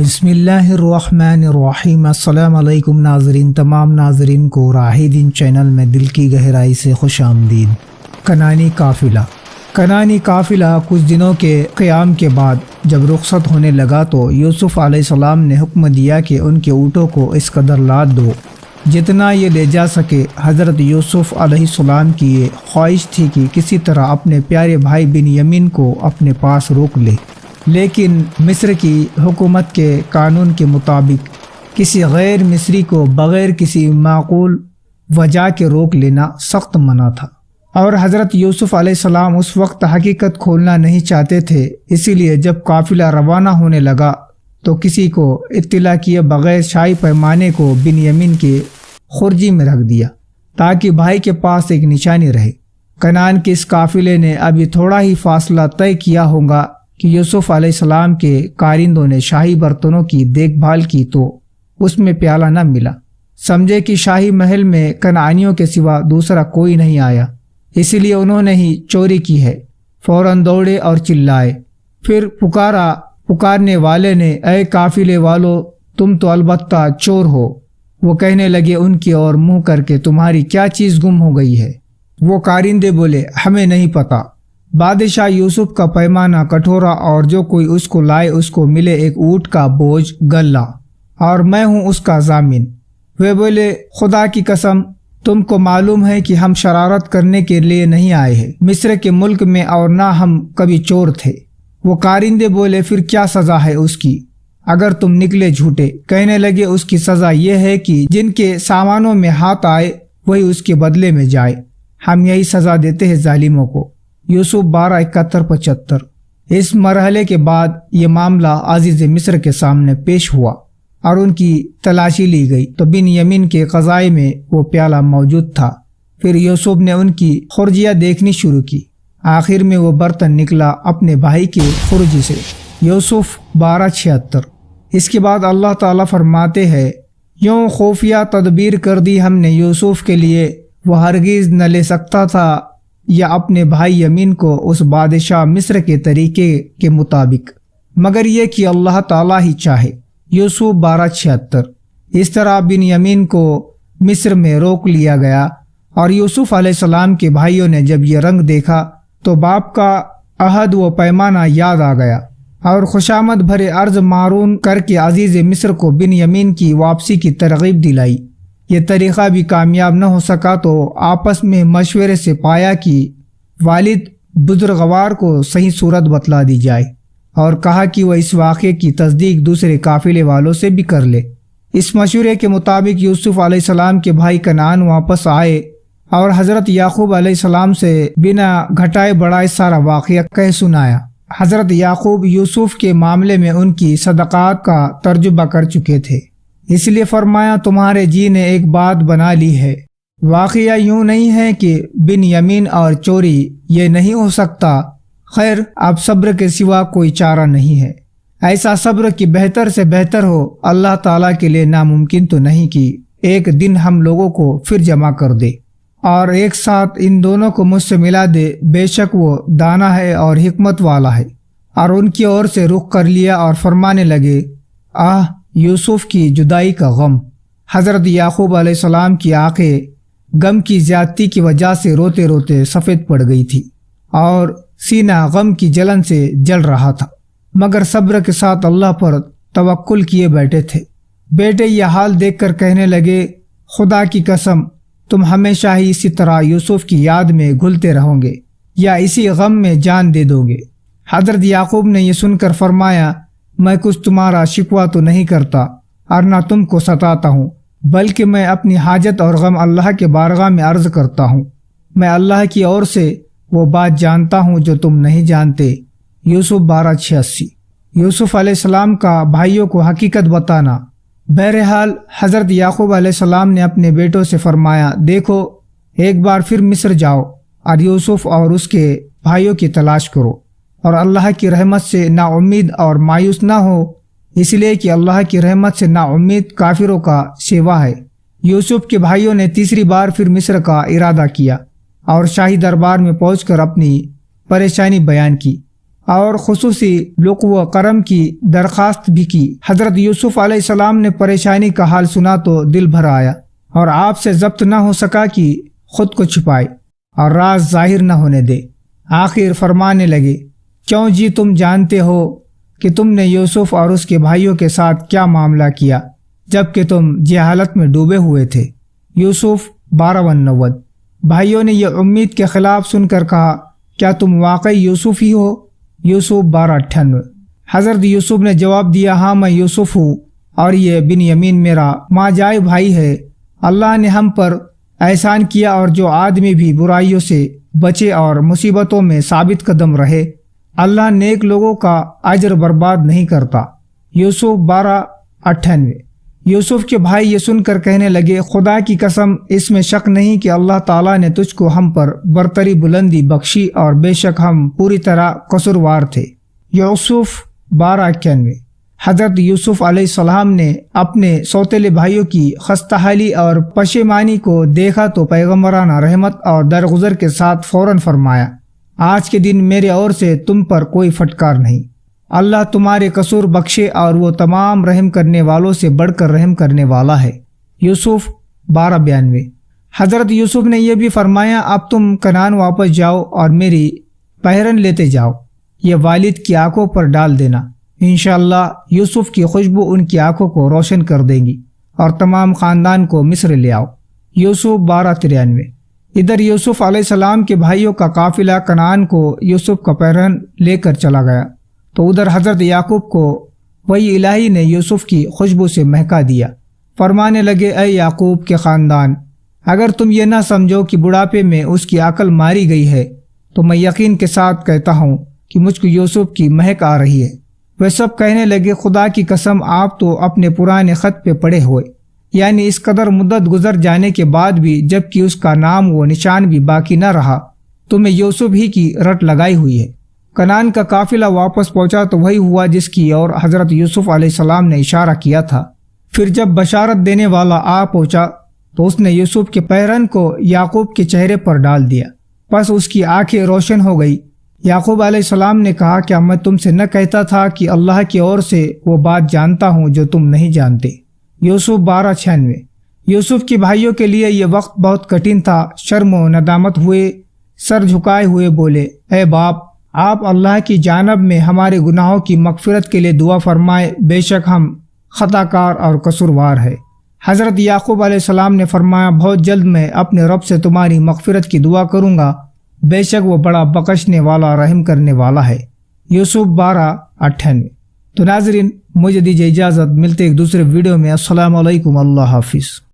بسم اللہ الرحمن الرحیم۔ السلام علیکم ناظرین، تمام ناظرین کو راہ دین چینل میں دل کی گہرائی سے خوش آمدید۔ کنانی قافلہ کچھ دنوں کے قیام کے بعد جب رخصت ہونے لگا تو یوسف علیہ السلام نے حکم دیا کہ ان کے اونٹوں کو اس قدر لاد دو جتنا یہ لے جا سکے۔ حضرت یوسف علیہ السلام کی یہ خواہش تھی کہ کسی طرح اپنے پیارے بھائی بنیامین کو اپنے پاس روک لے، لیکن مصر کی حکومت کے قانون کے مطابق کسی غیر مصری کو بغیر کسی معقول وجہ کے روک لینا سخت منع تھا، اور حضرت یوسف علیہ السلام اس وقت حقیقت کھولنا نہیں چاہتے تھے۔ اسی لیے جب قافلہ روانہ ہونے لگا تو کسی کو اطلاع کیے بغیر شاہی پیمانے کو بنیامین کے خرجی میں رکھ دیا تاکہ بھائی کے پاس ایک نشانی رہے۔ کنعان کے اس قافلے نے ابھی تھوڑا ہی فاصلہ طے کیا ہوگا کہ یوسف علیہ السلام کے کارندوں نے شاہی برتنوں کی دیکھ بھال کی تو اس میں پیالہ نہ ملا۔ سمجھے کہ شاہی محل میں کنعانیوں کے سوا دوسرا کوئی نہیں آیا، اسی لیے انہوں نے ہی چوری کی ہے۔ فوراً دوڑے اور چلائے، پھر پکارنے والے نے، اے قافلے والو، تم تو البتہ چور ہو۔ وہ کہنے لگے ان کی اور منہ کر کے، تمہاری کیا چیز گم ہو گئی ہے؟ وہ کارندے بولے، ہمیں نہیں پتا۔ بادشاہ یوسف کا پیمانہ کٹورا اور جو کوئی اس کو لائے اس کو ملے ایک اونٹ کا بوجھ غلہ، اور میں ہوں اس کا ضامن۔ وہ بولے، خدا کی قسم، تم کو معلوم ہے کہ ہم شرارت کرنے کے لیے نہیں آئے ہیں مصر کے ملک میں، اور نہ ہم کبھی چور تھے۔ وہ کارندے بولے، پھر کیا سزا ہے اس کی اگر تم نکلے جھوٹے؟ کہنے لگے، اس کی سزا یہ ہے کہ جن کے سامانوں میں ہاتھ آئے وہی اس کے بدلے میں جائے۔ ہم یہی سزا دیتے ہیں ظالموں کو۔ یوسف 12:71-75۔ اس مرحلے کے بعد یہ معاملہ عزیز مصر کے سامنے پیش ہوا اور ان کی تلاشی لی گئی تو بنیامین کے قضائے میں وہ پیالہ موجود تھا۔ پھر یوسف نے ان کی خرجیاں دیکھنی شروع کی، آخر میں وہ برتن نکلا اپنے بھائی کے خرجی سے۔ یوسف 12:76۔ اس کے بعد اللہ تعالیٰ فرماتے ہیں، یوں خفیہ تدبیر کر دی ہم نے یوسف کے لیے، وہ ہرگز نہ لے سکتا تھا یا اپنے بھائی یمین کو اس بادشاہ مصر کے طریقے کے مطابق، مگر یہ کہ اللہ تعالیٰ ہی چاہے۔ یوسف 12:76۔ اس طرح بنیامین کو مصر میں روک لیا گیا، اور یوسف علیہ السلام کے بھائیوں نے جب یہ رنگ دیکھا تو باپ کا عہد و پیمانہ یاد آ گیا، اور خوشامد بھرے عرض معرون کر کے عزیز مصر کو بنیامین کی واپسی کی ترغیب دلائی۔ یہ طریقہ بھی کامیاب نہ ہو سکا تو آپس میں مشورے سے پایا کہ والد بزرگوار کو صحیح صورت بتلا دی جائے، اور کہا کہ وہ اس واقعے کی تصدیق دوسرے قافلے والوں سے بھی کر لے۔ اس مشورے کے مطابق یوسف علیہ السلام کے بھائی کنعان واپس آئے اور حضرت یعقوب علیہ السلام سے بنا گھٹائے بڑھائے سارا واقعہ کہہ سنایا۔ حضرت یعقوب یوسف کے معاملے میں ان کی صدقات کا ترجمہ کر چکے تھے، اس لیے فرمایا، تمہارے جی نے ایک بات بنا لی ہے۔ واقعہ یوں نہیں ہے کہ بنیامین اور چوری، یہ نہیں ہو سکتا۔ خیر، اب صبر کے سوا کوئی چارہ نہیں ہے۔ ایسا صبر کہ بہتر سے بہتر ہو۔ اللہ تعالیٰ کے لیے ناممکن تو نہیں کہ ایک دن ہم لوگوں کو پھر جمع کر دے اور ایک ساتھ ان دونوں کو مجھ سے ملا دے۔ بے شک وہ دانا ہے اور حکمت والا ہے۔ اور ان کی اور سے رخ کر لیا اور فرمانے لگے، آہ یوسف کی جدائی کا غم۔ حضرت یعقوب علیہ السلام کی آنکھیں غم کی زیادتی کی وجہ سے روتے روتے سفید پڑ گئی تھی، اور سینہ غم کی جلن سے جل رہا تھا، مگر صبر کے ساتھ اللہ پر توکل کیے بیٹھے تھے۔ بیٹے یہ حال دیکھ کر کہنے لگے، خدا کی قسم، تم ہمیشہ ہی اسی طرح یوسف کی یاد میں گھلتے رہو گے یا اسی غم میں جان دے دو گے؟ حضرت یعقوب نے یہ سن کر فرمایا، میں کچھ تمہارا شکوہ تو نہیں کرتا اور نہ تم کو ستاتا ہوں، بلکہ میں اپنی حاجت اور غم اللہ کے بارگاہ میں عرض کرتا ہوں۔ میں اللہ کی اور سے وہ بات جانتا ہوں جو تم نہیں جانتے۔ یوسف 12:86۔ یوسف علیہ السلام کا بھائیوں کو حقیقت بتانا۔ بہرحال حضرت یعقوب علیہ السلام نے اپنے بیٹوں سے فرمایا، دیکھو، ایک بار پھر مصر جاؤ اور یوسف اور اس کے بھائیوں کی تلاش کرو، اور اللہ کی رحمت سے نا امید اور مایوس نہ ہو، اس لیے کہ اللہ کی رحمت سے نا امید کافروں کا سیوا ہے۔ یوسف کے بھائیوں نے تیسری بار پھر مصر کا ارادہ کیا اور شاہی دربار میں پہنچ کر اپنی پریشانی بیان کی، اور خصوصی لطف و کرم کی درخواست بھی کی۔ حضرت یوسف علیہ السلام نے پریشانی کا حال سنا تو دل بھر آیا اور آپ سے ضبط نہ ہو سکا کہ خود کو چھپائے اور راز ظاہر نہ ہونے دے۔ آخر فرمانے لگے، کیوں جی، تم جانتے ہو کہ تم نے یوسف اور اس کے بھائیوں کے ساتھ کیا معاملہ کیا جبکہ تم جہالت میں ڈوبے ہوئے تھے۔ یوسف 12:90۔ بھائیوں نے یہ امید کے خلاف سن کر کہا، کیا تم واقعی یوسف ہی ہو؟ یوسف 12:98۔ حضرت یوسف نے جواب دیا، ہاں میں یوسف ہوں اور یہ بنیامین میرا ماجائے بھائی ہے۔ اللہ نے ہم پر احسان کیا اور جو آدمی بھی برائیوں سے بچے اور مصیبتوں میں ثابت قدم رہے، اللہ نیک لوگوں کا اجر برباد نہیں کرتا۔ یوسف 12:98۔ یوسف کے بھائی یہ سن کر کہنے لگے، خدا کی قسم، اس میں شک نہیں کہ اللہ تعالیٰ نے تجھ کو ہم پر برتری بلندی بخشی اور بے شک ہم پوری طرح قصوروار تھے۔ یوسف 12:91۔ حضرت یوسف علیہ السلام نے اپنے سوتیلے بھائیوں کی خستہ حالی اور پشیمانی کو دیکھا تو پیغمبرانہ رحمت اور درگزر کے ساتھ فوراً فرمایا، آج کے دن میرے اور سے تم پر کوئی پھٹکار نہیں، اللہ تمہارے قصور بخشے اور وہ تمام رحم کرنے والوں سے بڑھ کر رحم کرنے والا ہے۔ یوسف 12:92۔ حضرت یوسف نے یہ بھی فرمایا، اب تم کنعان واپس جاؤ اور میری پہرن لیتے جاؤ، یہ والد کی آنکھوں پر ڈال دینا، انشاءاللہ یوسف کی خوشبو ان کی آنکھوں کو روشن کر دیں گی، اور تمام خاندان کو مصر لے آؤ۔ یوسف 12:93۔ ادھر یوسف علیہ السلام کے بھائیوں کا قافلہ کنعان کو یوسف کا پہرن لے کر چلا گیا تو ادھر حضرت یعقوب کو وہی الہی نے یوسف کی خوشبو سے مہکا دیا۔ فرمانے لگے، اے یعقوب کے خاندان، اگر تم یہ نہ سمجھو کہ بڑھاپے میں اس کی عقل ماری گئی ہے تو میں یقین کے ساتھ کہتا ہوں کہ مجھ کو یوسف کی مہک آ رہی ہے۔ وہ سب کہنے لگے، خدا کی قسم، آپ تو اپنے پرانے خط پہ پڑے ہوئے، یعنی اس قدر مدت گزر جانے کے بعد بھی جبکہ اس کا نام و نشان بھی باقی نہ رہا، تمہیں یوسف ہی کی رٹ لگائی ہوئی ہے۔ کنعان کا قافلہ واپس پہنچا تو وہی ہوا جس کی اور حضرت یوسف علیہ السلام نے اشارہ کیا تھا۔ پھر جب بشارت دینے والا آ پہنچا تو اس نے یوسف کے پہرن کو یعقوب کے چہرے پر ڈال دیا، پس اس کی آنکھیں روشن ہو گئی۔ یعقوب علیہ السلام نے کہا، کیا میں تم سے نہ کہتا تھا کہ اللہ کی اور سے وہ بات جانتا ہوں جو تم نہیں جانتے۔ یوسف 12:96۔ یوسف کے بھائیوں کے لیے یہ وقت بہت کٹھن تھا، شرم و ندامت ہوئے، سر جھکائے ہوئے بولے، اے باپ، آپ اللہ کی جانب میں ہمارے گناہوں کی مغفرت کے لیے دعا فرمائے، بے شک ہم خطا کار اور قصوروار ہے۔ حضرت یعقوب علیہ السلام نے فرمایا، بہت جلد میں اپنے رب سے تمہاری مغفرت کی دعا کروں گا، بے شک وہ بڑا بخشنے والا رحم کرنے والا ہے۔ یوسف 12:98۔ تو ناظرین، مجھے دیجیے اجازت، ملتے ایک دوسرے ویڈیو میں۔ السلام علیکم، اللہ حافظ۔